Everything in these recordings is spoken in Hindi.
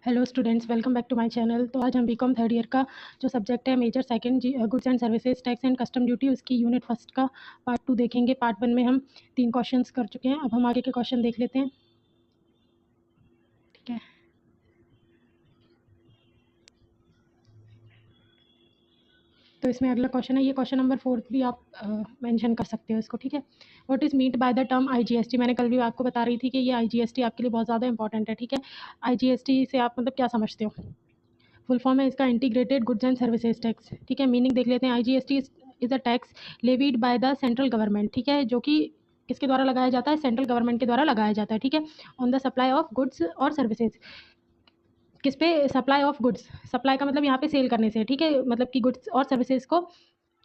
Hello students, welcome back to my channel. तो आज हम बीकॉम थर्ड ईयर का जो सब्जेक्ट है major second goods and services tax and custom duty, उसकी यूनिट फर्स्ट का पार्ट 2 देखेंगे। पार्ट 1 में हम 3 क्वेश्चंस कर चुके हैं। अब हम आगे के क्वेश्चन देख लेते हैं। ठीक है, तो इसमें अगला क्वेश्चन है, ये क्वेश्चन नंबर 4 भी आप मेंशन कर सकते हो इसको। ठीक है, what is meant by the term IGST. मैंने कल भी आपको बता रही थी कि ये आईजीएसटी आपके लिए बहुत ज़्यादा इंपॉर्टेंट है। ठीक है, आईजीएसटी से आप मतलब क्या समझते हो? फुल फॉर्म है इसका integrated goods and services tax. ठीक है, मीनिंग देख लेते हैं। IGST is a tax levied by the central government. ठीक है, जो कि किसके द्वारा लगाया जाता है? सेंट्रल गवर्नमेंट के द्वारा लगाया जाता है। ठीक है, on the supply of goods और सर्विसेज। किस पे? Supply of goods. सप्लाई का मतलब यहाँ पे सेल करने से। ठीक है, मतलब कि गुड्स और सर्विसेज को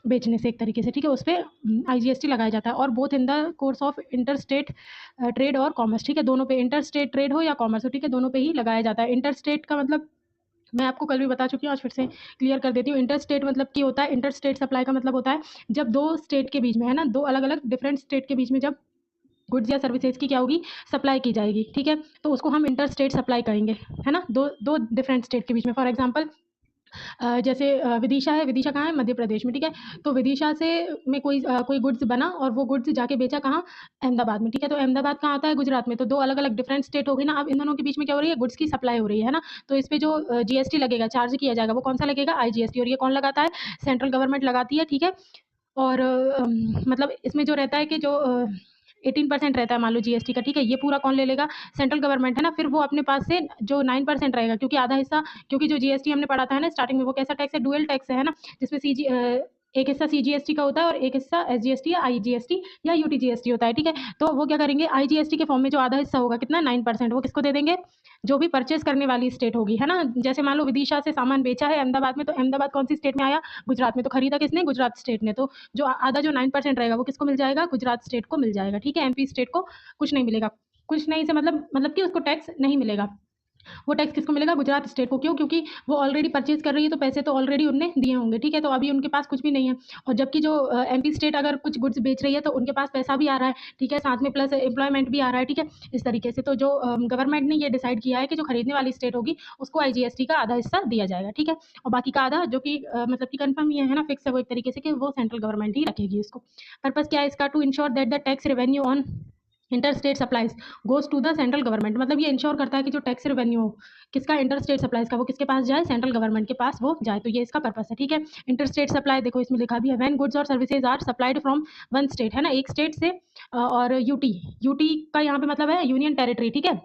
बेचने से एक तरीके से। ठीक है, उस पर आईजीएसटी लगाया जाता है। और both in the course of inter state trade और कॉमर्स। ठीक है, दोनों पे, इंटर स्टेट ट्रेड हो या कॉमर्स हो, ठीक है, दोनों पे ही लगाया जाता है। इंटर स्टेट का मतलब मैं आपको कल भी बता चुकी हूँ, आज फिर से क्लियर कर देती हूँ। इंटर स्टेट मतलब कि होता है, इंटर स्टेट सप्लाई का मतलब होता है जब दो स्टेट के बीच में, है ना, दो अलग अलग डिफरेंट स्टेट के बीच में जब गुड्स या सर्विसेज की क्या होगी? सप्लाई की जाएगी। ठीक है, तो उसको हम इंटर स्टेट सप्लाई कहेंगे, है ना, दो दो डिफरेंट स्टेट के बीच में। फॉर एग्जांपल जैसे विदिशा है। विदिशा कहाँ है? मध्य प्रदेश में। ठीक है, तो विदिशा से में कोई गुड्स बना और वो गुड्स जाके बेचा कहाँ? अहमदाबाद में। ठीक है, तो अहमदाबाद कहाँ आता है? गुजरात में। तो दो अलग अलग डिफरेंट स्टेट हो गई ना। अब इन दोनों के बीच में क्या हो रही है? गुड्स की सप्लाई हो रही है ना। तो इस पे जो जीएसटी लगेगा, चार्ज किया जाएगा, वो कौन सा लगेगा? आईजीएसटी। और ये कौन लगाता है? सेंट्रल गवर्नमेंट लगाती है। ठीक है, और मतलब इसमें जो रहता है कि जो 18% रहता है मान लो जीएसटी का। ठीक है, ये पूरा कौन ले लेगा? सेंट्रल गवर्नमेंट, है ना। फिर वो अपने पास से जो 9% रहेगा, क्योंकि आधा हिस्सा, क्योंकि जो जीएसटी हमने पढ़ा था है ना स्टार्टिंग में, वो कैसा टैक्स है? डुअल टैक्स है ना, जिसमें एक हिस्सा सीजीएसटी का होता है और एक हिस्सा एसजीएसटी या आईजीएसटी या यूटीजीएसटी होता है। ठीक है, तो वो क्या करेंगे? आईजीएसटी के फॉर्म में जो आधा हिस्सा होगा, कितना? 9%, वो किसको दे देंगे? जो भी परचेज करने वाली स्टेट होगी, है ना। जैसे मान लो विदिशा से सामान बेचा है अहमदाबाद में, तो अहमदाबाद कौन सी स्टेट में आया? गुजरात में। तो खरीदा किसने? गुजरात स्टेट ने। तो जो आधा जो 9% रहेगा वो किसको मिल जाएगा? गुजरात स्टेट को मिल जाएगा। ठीक है, एमपी स्टेट को कुछ नहीं मिलेगा। कुछ नहीं से मतलब कि उसको टैक्स नहीं मिलेगा। वो टैक्स किसको मिलेगा? गुजरात स्टेट को। क्यों? क्योंकि वो ऑलरेडी परचेज कर रही है, तो पैसे तो ऑलरेडी उनने दिए होंगे। ठीक है, तो अभी उनके पास कुछ भी नहीं है। और जबकि जो एमपी स्टेट अगर कुछ गुड्स बेच रही है तो उनके पास पैसा भी आ रहा है। ठीक है, साथ में प्लस एम्प्लॉयमेंट भी आ रहा है। ठीक है, इस तरीके से तो जो गवर्नमेंट ने ये डिसाइड किया है कि जो खरीदने वाली स्टेट होगी उसको आईजीएसटी का आधा हिस्सा दिया जाएगा। ठीक है, और बाकी का आधा जो कि मतलब कि कंफर्म ही है ना, फिक्स है वो एक तरीके से, कि वो सेंट्रल गवर्नमेंट ही रखेगी इसको। पर्पस क्या है इसका? To ensure that the tax revenue on inter state supplies goes to the central government. मतलब ये इंश्योर करता है कि जो टैक्स रेवेन्यू हो किसका? इंटर स्टेट सप्लाईज का, वो किसके पास जाए? सेंट्रल गवर्नमेंट के पास वो जाए। तो ये इसका पर्पस है। ठीक है, इंटर स्टेट सप्लाई देखो इसमें लिखा भी है, व्हेन गुड्स और services are supplied from one state, है ना, एक स्टेट से। और यूटी, यूटी का यहाँ पे मतलब है यूनियन टेरिटरी। ठीक है,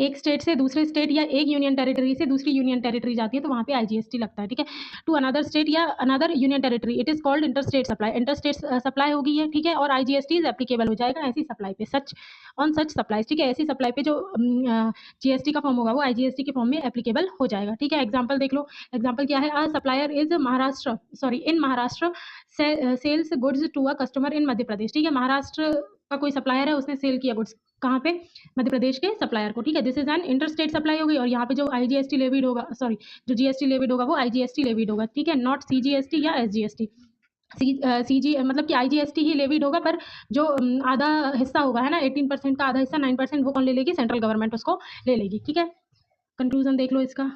एक स्टेट से दूसरे स्टेट या एक यूनियन टेरिटरी से दूसरी यूनियन टेरिटरी जाती है, तो वहाँ पे आईजीएसटी लगता है। ठीक है, टू अनदर स्टेट या another union territory, it is called inter state supply. Inter state supply होगी ये। ठीक है, और आईजीएसटी इज एप्लीकेबल हो जाएगा ऐसी सप्लाई पे, सच ऑन सच सप्लाईज। ठीक है, ऐसी सप्लाई पे जो जीएसटी का फॉर्म होगा वो आईजीएसटी के फॉर्म में एप्लीकेबल हो जाएगा। ठीक है, एग्जाम्पल देख लो। एग्जाम्पल क्या है? A supplier is Maharashtra, sorry in Maharashtra sells goods to a customer in Madhya Pradesh. ठीक है, महाराष्ट्र का कोई सप्लायर है, उसने सेल किया गुड्स कहाँ पे? मध्य प्रदेश के सप्लायर को। ठीक है, this is an inter state supply हो गई। और यहाँ पे जो आईजीएसटी लेविड होगा, सॉरी जो जीएसटी लेविड होगा वो आईजीएसटी लेविड होगा। ठीक है, नॉट सीजीएसटी या एसजीएसटी। सीजी मतलब कि आईजीएसटी ही लेविड होगा, पर जो आधा हिस्सा होगा, है ना, 18% का आधा हिस्सा 9%, वो कौन ले लेगी? सेंट्रल गवर्नमेंट उसको ले लेगी। ठीक है, कंक्लूजन देख लो इसका।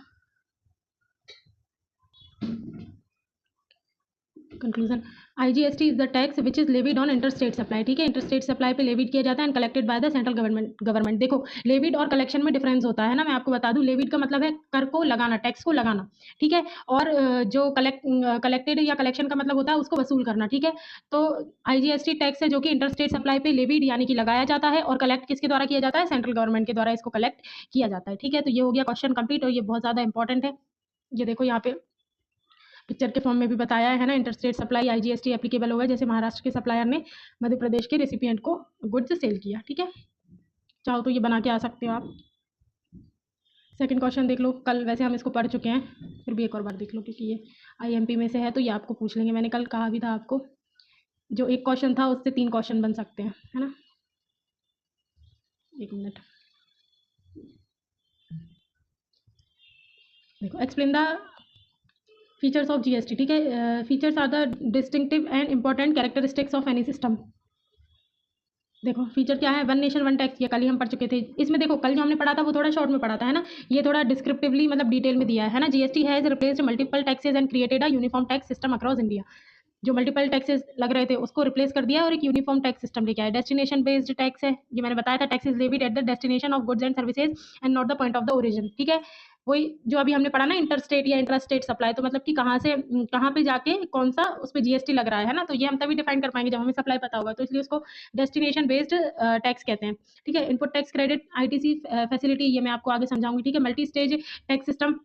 Conclusion, IGST is the tax which is levied on interstate supply. ठीक है, इंटरस्टेट सप्लाई पे लेविड किया जाता है and collected by the central government. देखो, लेविड और कलेक्शन में डिफरेंस होता है ना, मैं आपको बता दूं। लेविड का मतलब है कर को लगाना, टैक्स को लगाना। ठीक है, और जो कलेक्टेड या कलेक्शन का मतलब होता है उसको वसूल करना। ठीक है, तो आईजीएसटी टैक्स है जो कि इंटरस्टेट सप्लाई पे लेविड यानी कि लगाया जाता है, और कलेक्ट किसके द्वारा किया जाता है? सेंट्रल गवर्नमेंट के द्वारा इसको कलेक्ट किया जाता है। ठीक है, तो ये हो गया क्वेश्चन कंप्लीट, और ये बहुत ज्यादा इंपॉर्टेंट है। ये देखो यहाँ पे पिक्चर के फॉर्म में भी बताया है ना, इंटरस्टेट सप्लाई आईजीएसटी एप्लीकेबल होगा जैसे महाराष्ट्र के सप्लायर ने मध्य प्रदेश के रेसिपिएंट को गुड्स सेल किया। ठीक है, चाहो तो ये बना के आ सकते हो आप। सेकंड क्वेश्चन देख लो, कल वैसे हम इसको पढ़ चुके हैं, फिर भी एक और बार देख लो, क्योंकि ये आईएमपी में से है तो ये आपको पूछ लेंगे। मैंने कल कहा भी था आपको, जो एक क्वेश्चन था उससे 3 क्वेश्चन बन सकते हैं, है ना। एक मिनट, देखो, explain the features of GST. ठीक है, features are the distinctive and important characteristics of any system. देखो फीचर क्या है, वन नेशन वन टैक्स, ये कल ही हम पढ़ चुके थे। इसमें देखो कल जो हमने पढ़ा था वो थोड़ा शॉर्ट में पढ़ा था, है ना। ये थोड़ा डिस्क्रिप्टिवली मतलब डिटेल में दिया है ना। GST has replaced multiple taxes and created a uniform tax system across India. जो मल्टीपल टैक्सेस लग रहे थे उसको रिप्लेस कर दिया और एक यूनिफॉर्म टैक्स सिस्टम लेके आया। डेस्टिनेशन बेस्ड टैक्स है, ये मैंने बताया था, tax is levied at the destination of goods and services and not the point of the origin. ठीक है, वही जो अभी हमने पढ़ा ना, इंटरस्टेट या इंट्रास्टेट सप्लाई, तो मतलब कि कहाँ से कहाँ पे जाके कौन सा उस पर जीएसटी लग रहा है ना, तो ये हम तभी डिफाइन कर पाएंगे जब हमें सप्लाई पता होगा, तो इसलिए उसको डेस्टिनेशन बेस्ड टैक्स कहते हैं। ठीक है, input tax credit ITC facility, ये मैं आपको आगे समझाऊंगी। ठीक है, मल्टी स्टेज टैक्स सिस्टम,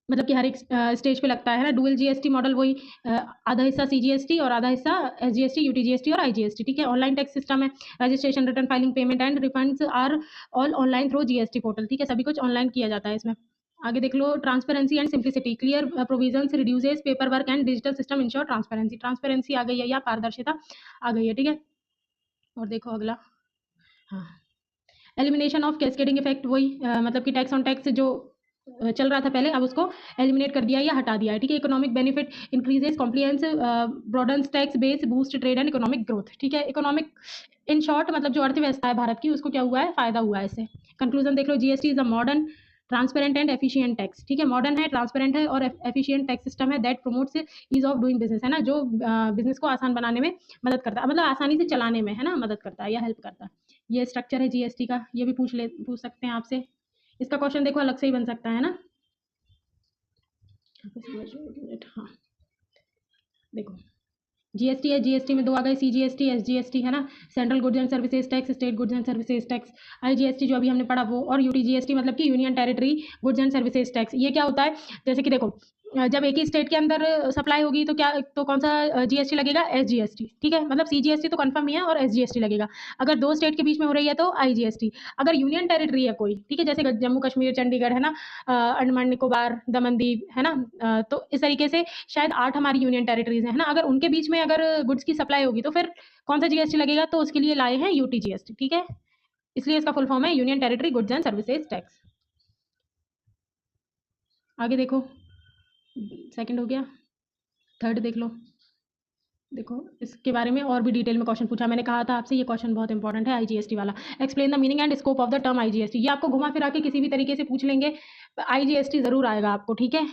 मतलब कि हर एक स्टेज पे लगता है ना। डुअल जीएसटी मॉडल, वही आधा हिस्सा सीजीएसटी और आधा हिस्सा एसजीएसटी, यूटीजीएसटी और आईजीएसटी। ठीक है, ऑनलाइन टैक्स सिस्टम है, registration, return filing, payment and refunds are all online through GST portal. ठीक है, सभी कुछ ऑनलाइन किया जाता है इसमें। आगे देख लो, transparency and simplicity, clear provisions reduces paper work and digital system ensure transparency. Transparency आ गई है या पारदर्शिता आ गई है। ठीक है, और देखो अगला, हाँ, एलिमिनेशन ऑफ कैस्केडिंग इफेक्ट, वही मतलब कि टैक्स ऑन टैक्स जो चल रहा था पहले, अब उसको एलिमिनेट कर दिया या हटा दिया है। ठीक है, economic benefit increases compliance, broadens tax base, boost trade and economic growth. ठीक है, इकोनॉमिक इन शॉर्ट मतलब जो अर्थव्यवस्था है भारत की, उसको क्या हुआ है, फायदा हुआ है इससे। कंक्लूजन देख लो, GST is a modern transparent and efficient tax. ठीक है, मॉडर्न है, ट्रांसपेरेंट है और एफिशिएंट टैक्स सिस्टम है that promotes ease of doing business, है ना, जो बिजनेस को आसान बनाने में मदद करता है, मतलब आसानी से चलाने में, है ना, मदद करता है या हेल्प करता है। ये स्ट्रक्चर है जीएसटी का, ये भी पूछ सकते हैं आपसे। इसका क्वेश्चन देखो अलग से ही बन सकता है ना। हाँ, देखो जीएसटी है, जीएसटी में दो आ गए, सीजीएसटी, एसजीएसटी, है ना, central goods and services tax, state goods and services tax. IGST जो अभी हमने पढ़ा वो, और यूटीजीएसटी मतलब कि union territory goods and services tax. ये क्या होता है, जैसे कि देखो जब एक ही स्टेट के अंदर सप्लाई होगी तो क्या, तो कौन सा जीएसटी लगेगा, एसजीएसटी। ठीक है, मतलब सीजीएसटी तो कंफर्म ही है और एसजीएसटी लगेगा। अगर दो स्टेट के बीच में हो रही है तो आईजीएसटी। अगर यूनियन टेरिटरी है कोई, ठीक है, जैसे जम्मू कश्मीर, चंडीगढ़, है ना, अंडमान निकोबार, दमन दीव, है ना, तो इस तरीके से शायद 8 हमारी यूनियन टेरिटरीज है ना, अगर उनके बीच में अगर गुड्स की सप्लाई होगी तो फिर कौन सा जीएसटी लगेगा, तो उसके लिए लाए हैं यूटीजीएसटी। ठीक है, इसलिए इसका फुल फॉर्म है union territory goods and services tax. आगे देखो, सेकंड हो गया, थर्ड देख लो। देखो इसके बारे में और भी डिटेल में क्वेश्चन पूछा, मैंने कहा था आपसे ये क्वेश्चन बहुत इंपॉर्टेंट है, आईजीएसटी वाला। Explain the meaning and scope of the term IGST, ये आपको घुमा फिरा के किसी भी तरीके से पूछ लेंगे, आईजीएसटी जरूर आएगा आपको। ठीक है,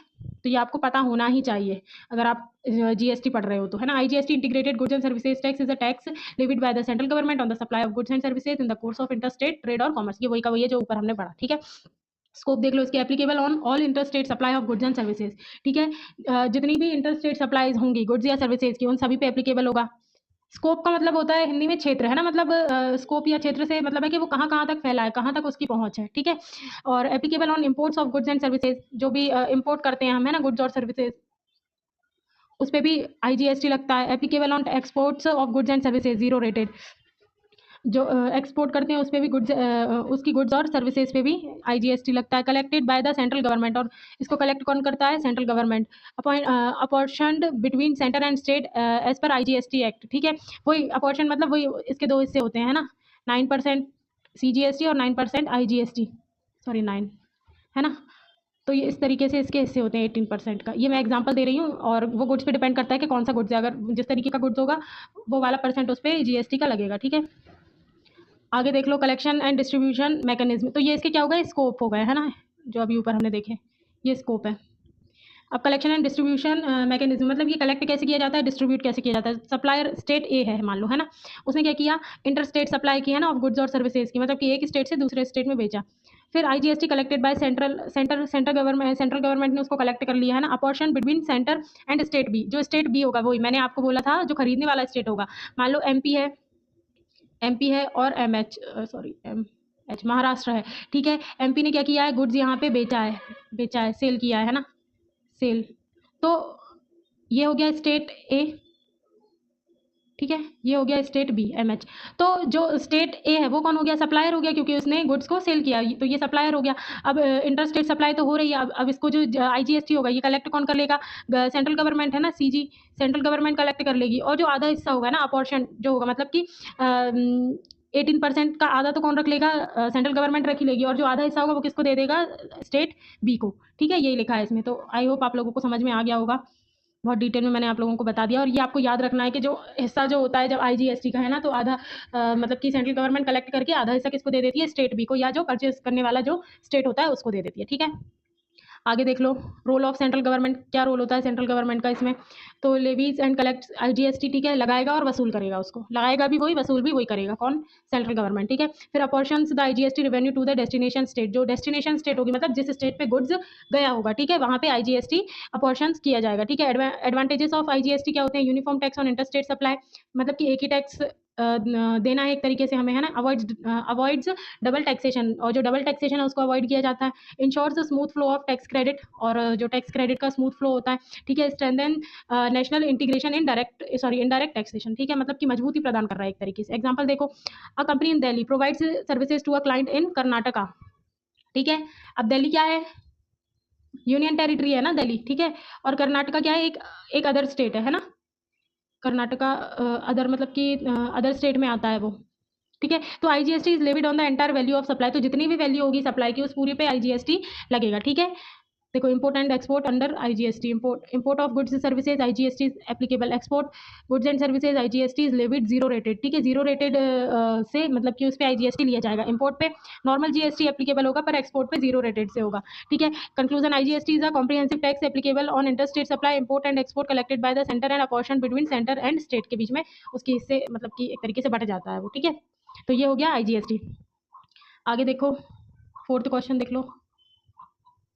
तो ये आपको पता होना ही चाहिए अगर आप जीएसटी पढ़ रहे हो तो, है ना। IGST integrated goods and services tax is a tax levied by the central government on the supply of goods and services in the course of interstate trade और कॉमर्स। ये वही का वही है जो ऊपर हमने पढ़ा। ठीक है, स्कोप देख लो इसके, applicable on all interstate supply of goods and services. ठीक है, जितनी भी इंटरस्टेट सप्लाईज होंगी गुड्स या सर्विसेज की, उन सभी पे एप्लीकेबल होगा। स्कोप का मतलब होता है हिंदी में क्षेत्र, है ना, मतलब स्कोप या क्षेत्र से मतलब है कि वो कहाँ-कहाँ तक फैला है, कहाँ तक उसकी पहुँच है। ठीक है, और applicable on imports of goods and services, जो भी इंपोर्ट करते हैं हम, है ना, गुड्स और सर्विसेज, उस पे भी आईजीएसटी लगता है। Applicable on exports of goods and services, zero rated, जो एक्सपोर्ट करते हैं उस पे भी गुड्स, उसकी गुड्स और सर्विसेज पे भी आईजीएसटी लगता है। Collected by the central government, और इसको कलेक्ट कौन करता है, central government. Apportioned between centre and state as per IGST act. ठीक है, वही अपॉर्शन मतलब वही, इसके दो हिस्से होते हैं ना, 9% सीजीएसटी और 9% आईजीएसटी, सॉरी 9, है ना। तो ये इस तरीके से इसके हिस्से होते हैं 18% का। ये मैं एग्जांपल दे रही हूँ, और वो गुड्स पे डिपेंड करता है कि कौन सा गुड्स है, अगर जिस तरीके का गुड्स होगा वो वाला परसेंट उस पर जीएसटी का लगेगा। ठीक है, आगे देख लो, कलेक्शन एंड डिस्ट्रीब्यूशन मैकेनिज्म, तो ये इसके क्या हो गए, स्कोप हो गए, है ना, जो अभी ऊपर हमने देखे, ये स्कोप है। अब कलेक्शन एंड डिस्ट्रीब्यूशन मैकेनिज्म, मतलब ये कलेक्ट कैसे किया जाता है, डिस्ट्रीब्यूट कैसे किया जाता है। सप्लायर स्टेट ए है मान लो, है ना, उसने क्या किया, इंटर स्टेट सप्लाई की, है ना, ऑफ गुड्स और सर्विसेज की, मतलब कि एक स्टेट से दूसरे स्टेट में बेचा। फिर IGST collected by centre government ने उसको कलेक्ट कर लिया, है ना। Apportion between centre and state B, जो स्टेट बी होगा वही मैंने आपको बोला था, जो खरीदने वाला स्टेट होगा, मान लो एमपी है और एम एच महाराष्ट्र है। ठीक है, एमपी ने क्या किया है, गुड्स यहाँ पे बेचा है, सेल किया है ना, सेल। तो ये हो गया स्टेट ए, ठीक है, ये हो गया स्टेट बी, एमएच। तो जो स्टेट ए है वो कौन हो गया, सप्लायर हो गया, क्योंकि उसने गुड्स को सेल किया, तो ये सप्लायर हो गया। अब इंटर स्टेट सप्लाई तो हो रही है, अब इसको जो आईजीएसटी होगा ये कलेक्ट कौन कर लेगा, सेंट्रल गवर्नमेंट, है ना, सीजी, सेंट्रल गवर्नमेंट कलेक्ट कर लेगी। और जो आधा हिस्सा होगा ना, अपॉर्शन जो होगा, मतलब कि 18% का आधा तो कौन रख लेगा, सेंट्रल गवर्नमेंट रख ही लेगी, और जो आधा हिस्सा होगा वो किसको दे देगा, स्टेट बी को। ठीक है, यही लिखा है इसमें, तो आई होप आप लोगों को समझ में आ गया होगा। बहुत डिटेल में मैंने आप लोगों को बता दिया। और ये आपको याद रखना है कि जो हिस्सा जो होता है जब आईजीएसटी का है ना, तो आधा मतलब कि सेंट्रल गवर्नमेंट कलेक्ट करके आधा हिस्सा किसको दे देती है, स्टेट बी को, या जो परचेज करने वाला जो स्टेट होता है उसको दे देती है। ठीक है, आगे देख लो रोल ऑफ सेंट्रल गवर्नमेंट, क्या रोल होता है सेंट्रल गवर्नमेंट का इसमें। तो लेवीज एंड कलेक्ट आईजीएसटी, ठीक है, लगाएगा और वसूल करेगा उसको, लगाएगा भी वही, वसूल भी वही करेगा, कौन, सेंट्रल गवर्नमेंट। ठीक है, फिर apportions the IGST revenue to the destination state, जो डेस्टिनेशन स्टेट होगी मतलब जिस स्टेट पे गुड्स गया होगा, ठीक है, वहाँ पे आईजीएसटी अपॉर्शंस किया जाएगा। ठीक है, एडवांटेजेस ऑफ आईजीएसटी क्या होते हैं, uniform tax on interstate supply, मतलब कि एक ही टैक्स देना है एक तरीके से हमें, है ना, अवॉइड्स डबल टैक्सेशन, और जो डबल टैक्सेशन है उसको अवॉइड किया जाता है। Ensures smooth flow of tax credit, और जो टैक्स क्रेडिट का स्मूथ फ्लो होता है। ठीक है, strengthen national integration in indirect taxation, ठीक है, मतलब कि मजबूती प्रदान कर रहा है एक तरीके से। एग्जांपल देखो, a company in Delhi provides services to a client in Karnataka. ठीक है, अब दिल्ली क्या है, यूनियन टेरिटरी है ना दिल्ली, ठीक है, और कर्नाटका क्या है, एक एक अदर स्टेट है ना, कर्नाटका अदर मतलब कि अदर स्टेट में आता है वो। ठीक है, तो IGST is levied on the entire value of supply, तो जितनी भी वैल्यू होगी सप्लाई की उस पूरी पे आईजीएसटी लगेगा। ठीक है, देखो import and export under IGST, import of goods services IGST is applicable, export goods and services IGST is levied zero rated. ठीक है, जीरो रेटेड से मतलब कि उस पर आईजीएसटी लिया जाएगा। इम्पोर्ट पे नॉर्मल जीएसटी एप्लीकेबल होगा, पर एक्सपोर्ट पे जीरो रेटेड से होगा। ठीक है, conclusion, IGST is a comprehensive tax applicable on interstate supply, import and export collected by the centre and apportion between centre and state, के बीच में उसकी हिस्से मतलब कि एक तरीके से बट जाता है वो। ठीक है, तो ये हो गया आईजीएसटी। आगे देखो, फोर्थ क्वेश्चन देख लो,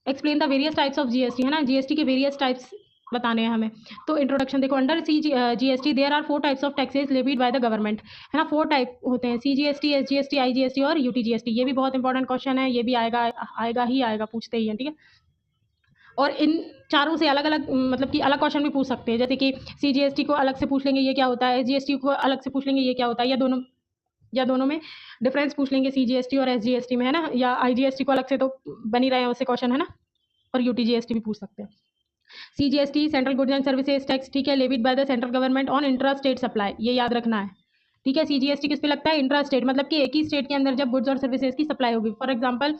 explain the various types of GST, है ना, जीएसटी के वेरियस टाइप्स बताने हैं हमें। तो इंट्रोडक्शन देखो, under C GST there are 4 types of taxes levied by the government, है ना, 4 टाइप होते हैं, सीजीएसटी, एसजीएसटी, आईजीएसटी और यूटीजीएसटी। ये भी बहुत इंपॉर्टेंट क्वेश्चन है, ये भी आएगा, आएगा ही आएगा, पूछते ही हैं। ठीक है, और इन चारों से अलग अलग मतलब कि अलग क्वेश्चन भी पूछ सकते हैं, जैसे कि सीजीएसटी को अलग से पूछ लेंगे ये क्या होता है, एसजीएसटी को अलग से पूछ लेंगे ये क्या होता है, या दोनों में डिफरेंस पूछ लेंगे सीजीएसटी और एसजीएसटी में, है ना, या आईजीएसटी को अलग से तो बनी रहे हैं उससे क्वेश्चन, है ना, और यूटीजीएसटी भी पूछ सकते हैं। CGST central goods and services tax, ठीक है, levied by the central government on intra state supply, ये याद रखना है। ठीक है, सीजीएसटी किस पे लगता है, इंट्रा स्टेट, मतलब कि एक ही स्टेट के अंदर जब गुड्स और सर्विसेज की सप्लाई होगी। फॉर एग्जांपल,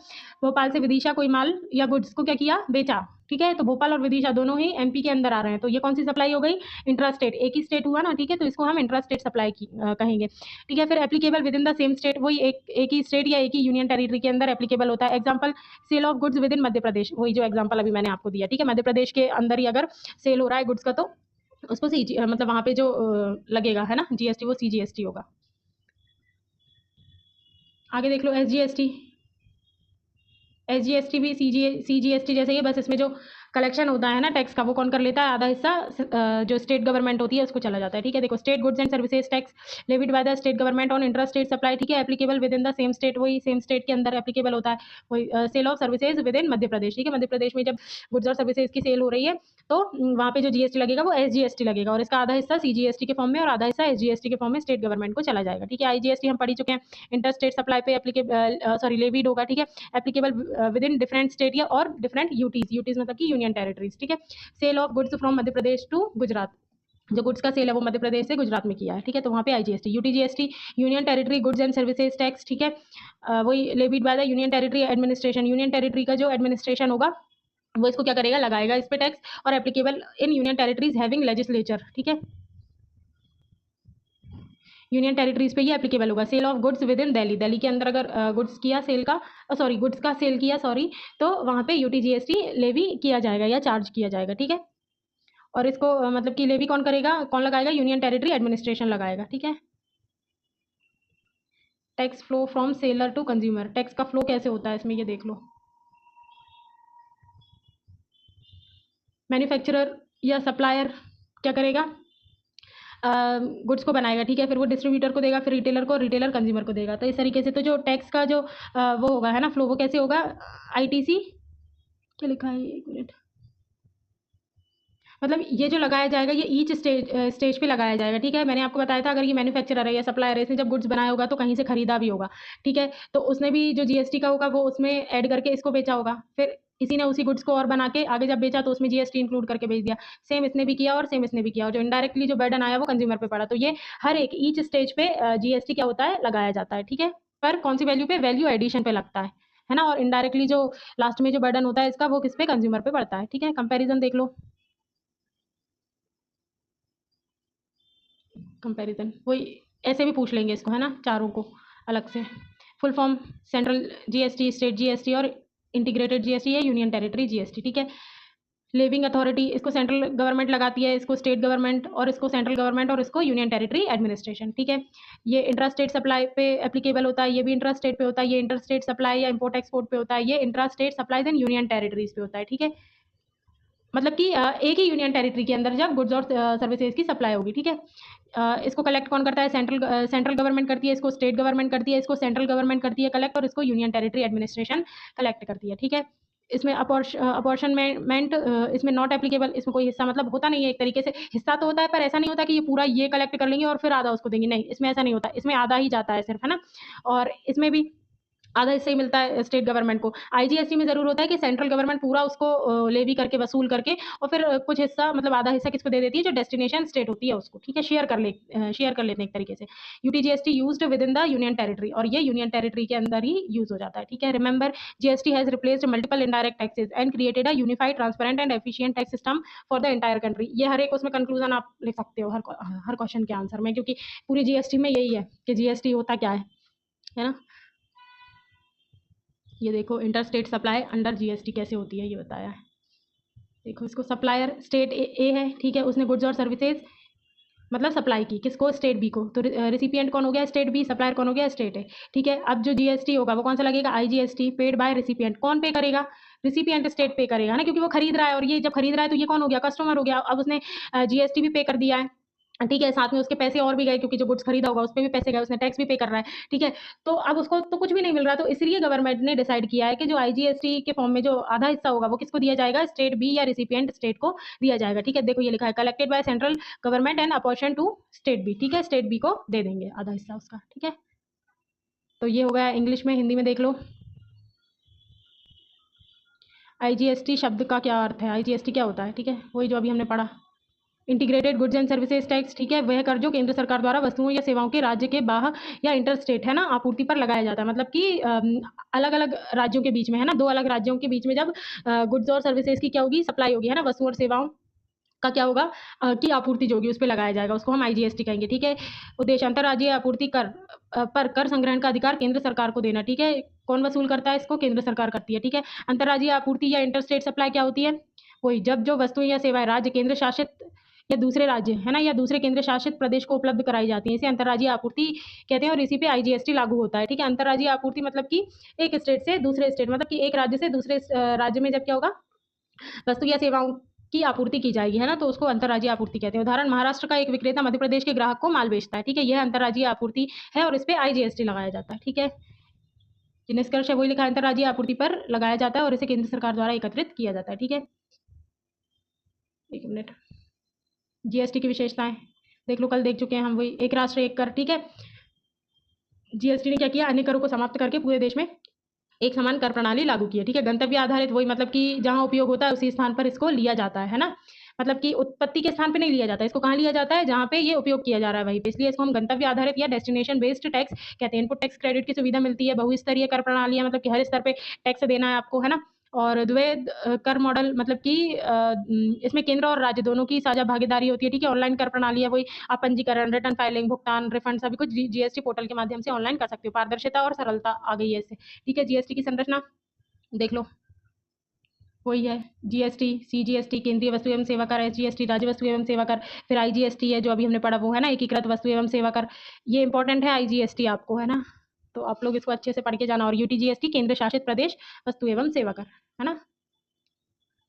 भोपाल से विदिशा कोई माल या गुड्स को क्या किया, बेचा। ठीक है, तो भोपाल और विदिशा दोनों ही एमपी के अंदर आ रहे हैं, तो ये कौन सी सप्लाई हो गई, इंट्रा स्टेट, एक ही स्टेट हुआ ना। ठीक है, तो इसको हम इंट्रा स्टेट सप्लाई कहेंगे। ठीक है, फिर applicable within the same state, वही एक ही स्टेट या एक ही यूनियन टेरिटरी के अंदर एप्लीकेबल होता है। Example, sale of goods within Madhya Pradesh, वही जो एग्जाम्पल अभी मैंने आपको दिया। ठीक है, मध्य प्रदेश के अंदर ही अगर सेल हो रहा है गुड्स का, तो उसको मतलब वहाँ पे जो लगेगा, है ना, जीएसटी, वो सीजीएसटी होगा। आगे देख लो, एसजीएसटी, एसजीएसटी भी सीजीएसटी जैसे ही है, बस इसमें जो कलेक्शन होता है ना टैक्स का, वो कौन कर लेता है, आधा हिस्सा जो स्टेट गवर्नमेंट होती है उसको चला जाता है। ठीक है, देखो, state goods and services tax levied by the state government on intra state supply, ठीक है, applicable within the same state, वही सेम स्टेट के अंदर एप्लीकेबल होता है। वही sale of services within Madhya Pradesh, ठीक है, मध्य प्रदेश में जब गुड्स और सर्विसेज की सेल हो रही है, तो वहाँ पे जो जीएसटी लगेगा वो एसजीएसटी लगेगा, और इसका आधा हिस्सा सीजीएसटी के फॉर्म में और आधा हिस्सा एसजीएसटी के फॉर्म में स्टेट गवर्नमेंट को चला जाएगा। ठीक है, आईजीएसटी हम पढ़ चुके हैं, इंटर स्टेट सप्लाई पे लेविड होगा। ठीक है, applicable with in different state या और डिफरेंट यूटीज मतलब कि यूनियन टेरिटरीज। ठीक है, sale of goods from Madhya Pradesh to Gujarat, जो गुड्स का सेल है वो मध्य प्रदेश से गुजरात में किया है। ठीक है, तो वहाँ पे IGST, UTGST, union territory goods and services tax. ठीक है, वही levied by the union territory administration, union territory का जो एडमिनिस्ट्रेशन होगा वो इसको क्या करेगा, लगाएगा इस पे टैक्स, और applicable in union territories having legislature. ठीक है, यूनियन टेरिटरीज पे ये एप्लीकेबल होगा। Sale of goods within Delhi, Delhi के अंदर अगर गुड्स किया सेल का, गुड्स का सेल किया, तो वहाँ पे यूटीजीएसटी लेवी किया जाएगा या चार्ज किया जाएगा। ठीक है, और इसको मतलब कि लेवी कौन करेगा, कौन लगाएगा, यूनियन टेरिटरी एडमिनिस्ट्रेशन लगाएगा। ठीक है, tax flow from seller to consumer, tax का फ्लो कैसे होता है इसमें ये देख लो। मैन्युफैक्चरर या सप्लायर क्या करेगा, गुड्स को बनाएगा। ठीक है, फिर वो डिस्ट्रीब्यूटर को देगा, फिर रिटेलर को, रिटेलर कंज्यूमर को देगा। तो इस तरीके से तो जो टैक्स का जो वो होगा, है ना, फ्लो, वो कैसे होगा, आईटीसी, क्या लिखा है, एक मिनट, मतलब ये जो लगाया जाएगा ये ईच स्टेज पे लगाया जाएगा। ठीक है, मैंने आपको बताया था अगर ये मैन्युफैक्चरर है या सप्लायर है, इसने जब गुड्स बनाया होगा तो कहीं से खरीदा भी होगा। ठीक है, तो उसने भी जो जीएसटी का होगा वो उसमें ऐड करके इसको बेचा होगा, फिर इसी ने उसी गुड्स को और बना के आगे जब बेचा तो उसमें जीएसटी इंक्लूड करके बेच दिया। सेम इसने भी किया और सेम इसने भी किया, और जो इनडायरेक्टली जो बर्डन आया वो कंज्यूमर पे पड़ा। तो ये हर एक ईच स्टेज पे जीएसटी क्या होता है, लगाया जाता है। ठीक है, पर कौन सी वैल्यू पे, वैल्यू एडिशन पे लगता है ना, और इनडायरेक्टली जो लास्ट में जो बर्डन होता है इसका वो किस पे, कंज्यूमर पे पड़ता है। ठीक है, कंपेरिजन देख लो, कंपैरिजन वही ऐसे भी पूछ लेंगे इसको, है ना, चारों को अलग से। Full form central GST, state GST और इंटीग्रेटेड जीएसटी या यूनियन टेरिटरी जीएसटी, ठीक है। लेविंग अथॉरिटी, इसको सेंट्रल गवर्नमेंट लगाती है, इसको स्टेट गवर्नमेंट, और इसको सेंट्रल गवर्नमेंट, और इसको यूनियन टेरिटरी एडमिनिस्ट्रेशन, ठीक है। ये इंट्रा स्टेट सप्लाई पे एप्लीकेबल होता है, ये भी इंट्रा स्टेट पे होता है। ये इंटर स्टेट सप्लाई या इंपोर्ट एक्सपोर्ट पे होता है, ये intra state supplies and union territories पे होता है, ठीक है। मतलब कि एक ही यूनियन टेरिटरी के अंदर जब गुड्स और सर्विसेज की सप्लाई होगी, ठीक है। इसको कलेक्ट कौन करता है? सेंट्रल गवर्नमेंट करती है, इसको स्टेट गवर्नमेंट करती है, इसको सेंट्रल गवर्नमेंट करती है कलेक्ट, और इसको यूनियन टेरिटरी एडमिनिस्ट्रेशन कलेक्ट करती है, ठीक है। इसमें अपॉर्शनमेंट इसमें नॉट एप्लीकेबल, इसमें कोई हिस्सा मतलब होता नहीं है। एक तरीके से हिस्सा तो होता है, पर ऐसा नहीं होता कि ये पूरा ये कलेक्ट कर लेंगे और फिर आधा उसको देंगे, नहीं, इसमें ऐसा नहीं होता। इसमें आधा ही जाता है सिर्फ, है ना। और इसमें भी आधा हिस्सा ही मिलता है स्टेट गवर्नमेंट को। आईजीएसटी में ज़रूर होता है कि सेंट्रल गवर्नमेंट पूरा उसको लेवी करके, वसूल करके, और फिर कुछ हिस्सा मतलब आधा हिस्सा किसको दे देती है? जो डेस्टिनेशन स्टेट होती है उसको, ठीक है। शेयर कर लेते हैं एक तरीके से। UTGST used with in the union territory, और ये यूनियन टेरिटरी के अंदर ही यूज हो जाता है, ठीक है। Remember, GST has replaced multiple indirect taxes and created a unified, transparent and efficient tax system for the entire country. ये हर एक उसमें कंक्लूजन आप लिख सकते हो हर क्वेश्चन के आंसर में, क्योंकि पूरी जीएसटी में यही है कि जीएसटी होता क्या है ना। ये देखो, inter state supply under GST कैसे होती है ये बताया है। देखो, इसको सप्लायर स्टेट ए है, ठीक है, उसने गुड्स और सर्विसेज मतलब सप्लाई की किसको? स्टेट बी को। तो रिसिपिएंट कौन हो गया? State B. सप्लायर कौन हो गया? स्टेट ए, ठीक है। अब जो जीएसटी होगा वो कौन सा लगेगा? IGST, paid by recipient. कौन पे करेगा? रिसिपिएंट स्टेट पे करेगा ना, क्योंकि वो खरीद रहा है, और ये जब खरीद रहा है तो ये कौन हो गया? कस्टमर हो गया। अब उसने जीएसटी भी पे कर दिया है, ठीक है, साथ में उसके पैसे और भी गए, क्योंकि जो गुड्स खरीदा होगा उस पे भी पैसे गए, उसने टैक्स भी पे कर रहा है, ठीक है। तो अब उसको तो कुछ भी नहीं मिल रहा, तो इसलिए गवर्नमेंट ने डिसाइड किया है कि जो आईजीएसटी के फॉर्म में जो आधा हिस्सा होगा वो किसको दिया जाएगा? स्टेट बी या रिसिपिएंट स्टेट को दिया जाएगा, ठीक है। देखो ये लिखा है, collected by central government and apportion to state B, ठीक है। स्टेट बी को दे देंगे आधा हिस्सा उसका, ठीक है। तो ये हो गया इंग्लिश में। हिंदी में देख लो, आईजीएसटी शब्द का क्या अर्थ है? आईजीएसटी क्या होता है? ठीक है, वही जो अभी हमने पढ़ा, integrated goods and services tax, ठीक है। वह कर जो केंद्र सरकार द्वारा वस्तुओं या सेवाओं के राज्य के बाहर या इंटर स्टेट, है ना, आपूर्ति पर लगाया जाता है। मतलब कि अलग अलग राज्यों के बीच में, है ना, दो अलग राज्यों के बीच में जब गुड्स और सर्विसेज की क्या होगी? सप्लाई होगी, है ना, वस्तुओं और सेवाओं का क्या होगा? की आपूर्ति जो होगी उस पर लगाया जाएगा, उसको हम आईजीएसटी कहेंगे, ठीक है। उद्देश्य, अंतर्राज्यीय आपूर्ति कर पर कर संग्रहण का अधिकार केंद्र सरकार को देना, ठीक है। कौन वसूल करता है इसको? केंद्र सरकार करती है, ठीक है। अंतर्राज्यीय आपूर्ति या इंटरस्टेट सप्लाई क्या होती है? वही, जब जो वस्तुएं या सेवाएं राज्य, केंद्र शासित या दूसरे राज्य, है ना, या दूसरे केंद्र शासित प्रदेश को उपलब्ध कराई जाती है, इसे अंतर्राज्यीय आपूर्ति कहते हैं, और इसी पे आईजीएसटी लागू होता है, ठीक है। अंतर्राज्यीय आपूर्ति मतलब कि एक स्टेट से दूसरे स्टेट, मतलब कि एक राज्य से दूसरे राज्य में जब क्या होगा? वस्तु या सेवाओं की आपूर्ति की जाएगी, है ना, तो उसको अंतर्राज्यीय आपूर्ति कहते हैं। उदाहरण, महाराष्ट्र का एक विक्रेता मध्य प्रदेश के ग्राहक को माल बेचता है, ठीक है, यह अंतर्राज्यीय आपूर्ति है, और इस पे आईजीएसटी लगाया जाता है, ठीक है। निष्कर्ष है वही लिखा है, अंतर्राज्यीय आपूर्ति पर लगाया जाता है और इसे केंद्र सरकार द्वारा एकत्रित किया जाता है, ठीक है। एक मिनट, जीएसटी की विशेषताएं देख लो, कल देख चुके हैं हम, वही एक राष्ट्र एक कर, ठीक है। जीएसटी ने क्या किया? अन्य करों को समाप्त करके पूरे देश में एक समान कर प्रणाली लागू की है, ठीक है। गंतव्य आधारित, वही मतलब कि जहां उपयोग होता है उसी स्थान पर इसको लिया जाता है ना, मतलब कि उत्पत्ति के स्थान पे नहीं लिया जाता है, इसको कहाँ लिया जाता है? जहाँ पे ये उपयोग किया जा रहा है वहीं पे, इसलिए इसको हम गंतव्य आधारित या डेस्टिनेशन बेस्ड टैक्स कहते हैं। इनपुट टैक्स क्रेडिट की सुविधा मिलती है, बहुस्तरीय कर प्रणाली है, मतलब कि हर स्तर पे टैक्स देना है आपको, है ना। और द्वैध कर मॉडल, मतलब कि इसमें केंद्र और राज्य दोनों की साझा भागीदारी होती है, ठीक है। ऑनलाइन कर प्रणाली है, वही आप पंजीकरण, रिटर्न फाइलिंग, भुगतान, रिफंड सभी कुछ जीएसटी पोर्टल के माध्यम से ऑनलाइन कर सकते हो। पारदर्शिता और सरलता आ गई है इससे, ठीक है। जीएसटी की संरचना देख लो, वही है, जीएसटी, सीजीएसटी केंद्रीय वस्तु एवं सेवा कर, एसजीएसटी राज्य वस्तु एवं सेवा कर, फिर आईजीएसटी है जो अभी हमने पढ़ा वो, है ना, एकीकृत वस्तु एवं सेवा कर। ये इंपॉर्टेंट है आईजीएसटी आपको, है ना, तो आप लोग इसको अच्छे से पढ़ के जाना। और यूटीजीएसटी केंद्र शासित प्रदेश वस्तु एवं सेवा कर, है ना।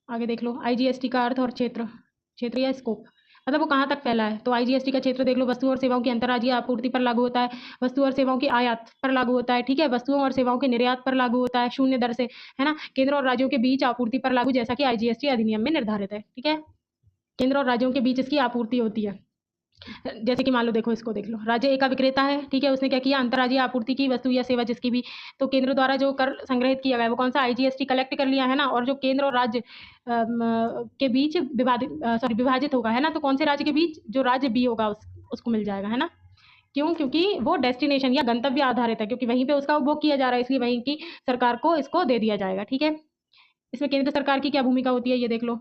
आगे देख लो, आईजीएसटी का अर्थ और क्षेत्र, क्षेत्र या स्कोप, मतलब वो कहाँ तक फैला है। तो आईजीएसटी का क्षेत्र देख लो, वस्तुओं और सेवाओं की अंतर्राज्यीय आपूर्ति पर लागू होता है, वस्तु और सेवाओं की आयात पर लागू होता है, ठीक है, वस्तुओं और सेवाओं के निर्यात पर लागू होता है शून्य दर से, है ना, केंद्र और राज्यों के बीच आपूर्ति पर लागू, जैसा कि आईजीएसटी अधिनियम में निर्धारित है, ठीक है। केंद्र और राज्यों के बीच इसकी आपूर्ति होती है। जैसे कि मान लो, देखो इसको देख लो, राज्य ए का विक्रेता है, ठीक है, उसने क्या किया? अंतर्राज्यीय आपूर्ति की वस्तु या सेवा जिसकी भी, तो केंद्र द्वारा जो कर संग्रहित किया गया वो कौन सा? आईजीएसटी कलेक्ट कर लिया, है ना। और जो केंद्र और राज्य के बीच विभाजित होगा, है ना, तो कौन से राज्य के बीच? जो राज्य बी होगा उसको मिल जाएगा, है ना। क्यों? क्योंकि वो डेस्टिनेशन या गंतव्य आधारित है, क्योंकि वहीं पे उसका उपभोग किया जा रहा है, इसलिए वहीं की सरकार को इसको दे दिया जाएगा, ठीक है। इसमें केंद्र सरकार की क्या भूमिका होती है ये देख लो।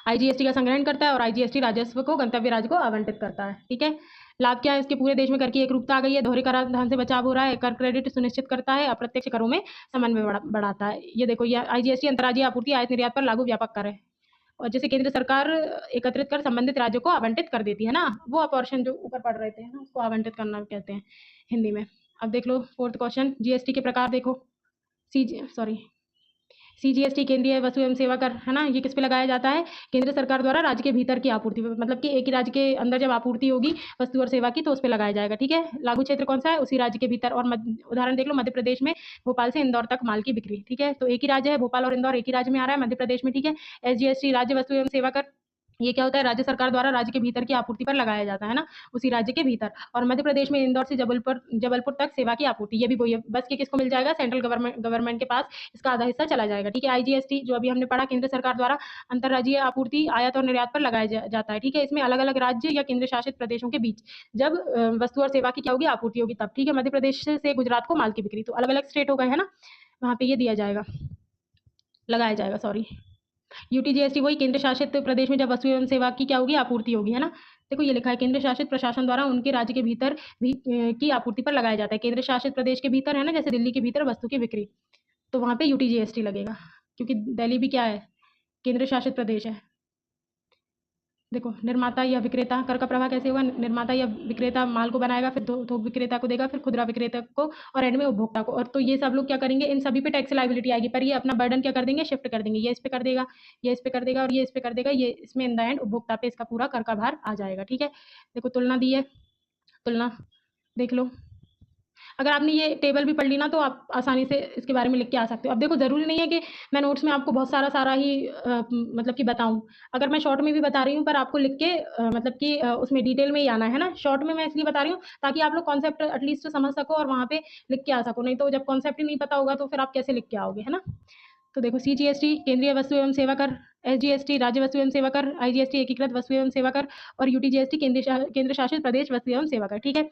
आईजीएसटी का संग्रहण करता है और आईजीएसटी राजस्व को गंतव्य राज्य को आवंटित करता है। ठीक है, लाभ क्या है इसके? पूरे देश में कर की एकरूपता आ गई है, दोहरे कराधान से बचाव हो रहा है, कर क्रेडिट सुनिश्चित करता है, अप्रत्यक्ष करों में समन्वय बढ़ाता है। ये देखो, ये आईजीएसटी अंतर्राज्यीय आपूर्ति आयात निर्यात पर लागू व्यापक कर है, और जैसे केंद्र सरकार एकत्रित कर संबंधित राज्यों को आवंटित कर देती है ना, वो अपोर्शन जो ऊपर पढ़ रहे थे ना, उसको आवंटित करना कहते हैं हिंदी में। अब देख लो फोर्थ क्वेश्चन, जीएसटी के प्रकार देखो। सीजीएसटी केंद्रीय वस्तु एवं सेवा कर है ना, ये किस पे लगाया जाता है? केंद्र सरकार द्वारा राज्य के भीतर की आपूर्ति, मतलब कि एक ही राज्य के अंदर जब आपूर्ति होगी वस्तु और सेवा की तो उस पे लगाया जाएगा। ठीक है, लागू क्षेत्र कौन सा है? उसी राज्य के भीतर। और उदाहरण देख लो, मध्य प्रदेश में भोपाल से इंदौर तक माल की बिक्री। ठीक है, तो एक ही राज्य है, भोपाल और इंदौर एक ही राज्य में आ रहा है, मध्य प्रदेश में। ठीक है, एसजीएसटी राज्य वस्तु एवं सेवा कर, ये क्या होता है? राज्य सरकार द्वारा राज्य के भीतर की आपूर्ति पर लगाया जाता है ना, उसी राज्य के भीतर। और मध्य प्रदेश में इंदौर से जबलपुर तक सेवा की आपूर्ति, ये भी वही बस के किसको मिल जाएगा? सेंट्रल गवर्नमेंट के पास इसका आधा हिस्सा चला जाएगा। ठीक है, आईजीएसटी जो अभी हमने पढ़ा, केंद्र सरकार द्वारा अंतर्राज्यीय आपूर्ति आयात और निर्यात पर लगाया जाता है। ठीक है, इसमें अलग अलग राज्य या केंद्र शासित प्रदेशों के बीच जब वस्तु और सेवा की क्या होगी? आपूर्ति होगी तब। ठीक है, मध्य प्रदेश से गुजरात को माल की बिक्री, तो अलग अलग स्टेट हो गए है ना, वहां पे ये दिया जाएगा, लगाया जाएगा, सॉरी। यूटीजीएसटी वही केंद्र शासित प्रदेश में जब वस्तु एवं सेवा की क्या होगी? आपूर्ति होगी, है ना। देखो ये लिखा है, केंद्र शासित प्रशासन द्वारा उनके राज्य के भीतर भी की आपूर्ति पर लगाया जाता है। केंद्र शासित प्रदेश के भीतर है ना, जैसे दिल्ली के भीतर वस्तु की बिक्री, तो वहां पे यूटीजीएसटी लगेगा, क्योंकि दिल्ली भी क्या है? केंद्र शासित प्रदेश है। देखो, निर्माता या विक्रेता कर का प्रवाह कैसे होगा? निर्माता या विक्रेता माल को बनाएगा, फिर थोक विक्रेता को देगा, फिर खुदरा विक्रेता को, और एंड में उपभोक्ता को। और तो ये सब लोग क्या करेंगे? इन सभी पे टैक्स लायबिलिटी आएगी, पर ये अपना बर्डन क्या कर देंगे? शिफ्ट कर देंगे। ये इस पे कर देगा, ये इस पे कर देगा, और ये इस पे कर देगा। ये इसमें इन द एंड उपभोक्ता पे इसका पूरा कर का भार आ जाएगा। ठीक है, देखो तुलना दी है, तुलना देख लो। अगर आपने ये टेबल भी पढ़ ली ना, तो आप आसानी से इसके बारे में लिख के आ सकते हो। अब देखो, ज़रूरी नहीं है कि मैं नोट्स में आपको बहुत सारा ही मतलब कि बताऊँ। अगर मैं शॉर्ट में भी बता रही हूँ, पर आपको लिख के मतलब कि उसमें डिटेल में ही आना है ना। शॉर्ट में मैं इसलिए बता रही हूँ ताकि आप लोग कॉन्सेप्ट एटलीस्ट समझ सको और वहाँ पे लिख के आ सको। नहीं तो जब कॉन्सेप्ट ही नहीं पता होगा तो फिर आप कैसे लिख के आओगे, है ना। तो देखो, सीजीएसटी केंद्रीय वस्तु एवं सेवा कर, एसजीएसटी राज्य वस्तु एवं सेवा कर, आईजीएसटी एकीकृत वस्तु एवं सेवा कर, और यूटीजीएसटी केंद्र शासित प्रदेश वस्तु एवं सेवा कर। ठीक है,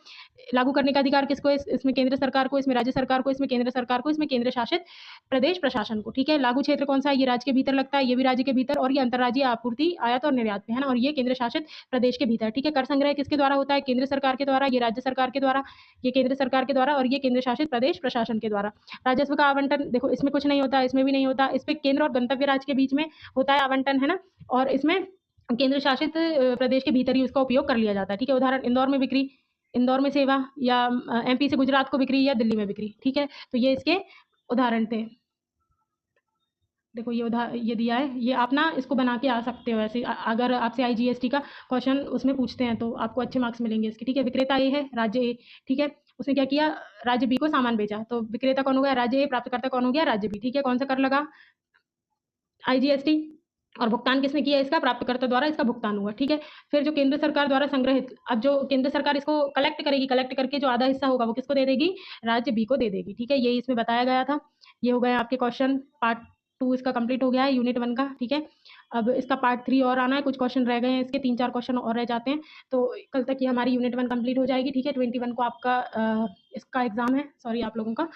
लागू करने का अधिकार किसको? इसमें केंद्र सरकार को, इसमें राज्य सरकार को, इसमें केंद्र सरकार को, इसमें केंद्र शासित प्रदेश प्रशासन को। ठीक है, लागू क्षेत्र कौन सा है? ये राज्य के भीतर लगता है, ये भी राज्य के भीतर, और ये अंतर्राज्यीय आपूर्ति आयात और निर्यात पे है ना, और ये केंद्र शासित प्रदेश के भीतर। ठीक है, कर संग्रह किसके द्वारा होता है? केंद्र सरकार के द्वारा, ये राज्य सरकार के द्वारा, ये केंद्र सरकार के द्वारा, और ये केंद्र शासित प्रदेश प्रशासन के द्वारा। राजस्व का आवंटन देखो, इसमें कुछ नहीं होता, इसमें भी नहीं होता, इस पे केंद्र और गंतव्य राज्य के बीच में होता है आवंटन, है ना। और इसमें केंद्र शासित प्रदेश के भीतर ही उसका उपयोग कर लिया जाता है। ठीक है, उदाहरण इंदौर में बिक्री, इंदौर में सेवा, या एमपी से गुजरात को बिक्री, या दिल्ली में बिक्री। ठीक है, तो ये इसके उदाहरण थे। देखो ये दिया है, ये आप ना इसको बना के आ सकते हो ऐसे। अगर आपसे आईजीएसटी का क्वेश्चन उसमें पूछते हैं तो आपको अच्छे मार्क्स मिलेंगे इसके। ठीक है, विक्रेता ए है, राज्य ए। ठीक है, उसने क्या किया? राज्य बी को सामान बेचा, तो विक्रेता कौन हो गया? राज्य ए। प्राप्तकर्ता कौन हो गया? राज्य बी। ठीक है, कौन सा कर लगा? आईजीएसटी। और भुगतान किसने किया इसका? प्राप्तकर्ता द्वारा इसका भुगतान हुआ। ठीक है, फिर जो केंद्र सरकार द्वारा संग्रहित, अब जो केंद्र सरकार इसको कलेक्ट करेगी, कलेक्ट करके जो आधा हिस्सा होगा वो किसको दे देगी? राज्य बी को दे देगी। ठीक है, यही इसमें बताया गया था। ये हो गए आपके क्वेश्चन, पार्ट 2 इसका कंप्लीट हो गया है, यूनिट 1 का। ठीक है, अब इसका पार्ट 3 और आना है, कुछ क्वेश्चन रह गए हैं इसके, 3-4 क्वेश्चन और रह जाते हैं, तो कल तक ये हमारी यूनिट 1 कंप्लीट हो जाएगी। ठीक है, 21 को आपका इसका एग्जाम है, सॉरी आप लोगों का।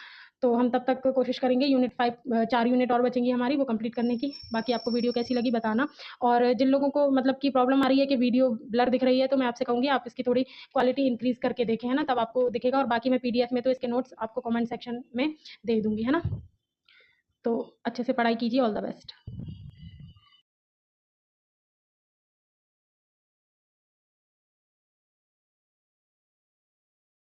तो हम तब तक कोशिश करेंगे यूनिट 5, 4 यूनिट और बचेंगी हमारी, वो कंप्लीट करने की। बाकी आपको वीडियो कैसी लगी बताना, और जिन लोगों को मतलब कि प्रॉब्लम आ रही है कि वीडियो ब्लर दिख रही है, तो मैं आपसे कहूँगी आप इसकी थोड़ी क्वालिटी इंक्रीज करके देखें, है ना, तब आपको दिखेगा। और बाकी मैं पीडीएफ में तो इसके नोट्स आपको कमेंट सेक्शन में दे दूँगी, है ना। तो अच्छे से पढ़ाई कीजिए, ऑल द बेस्ट।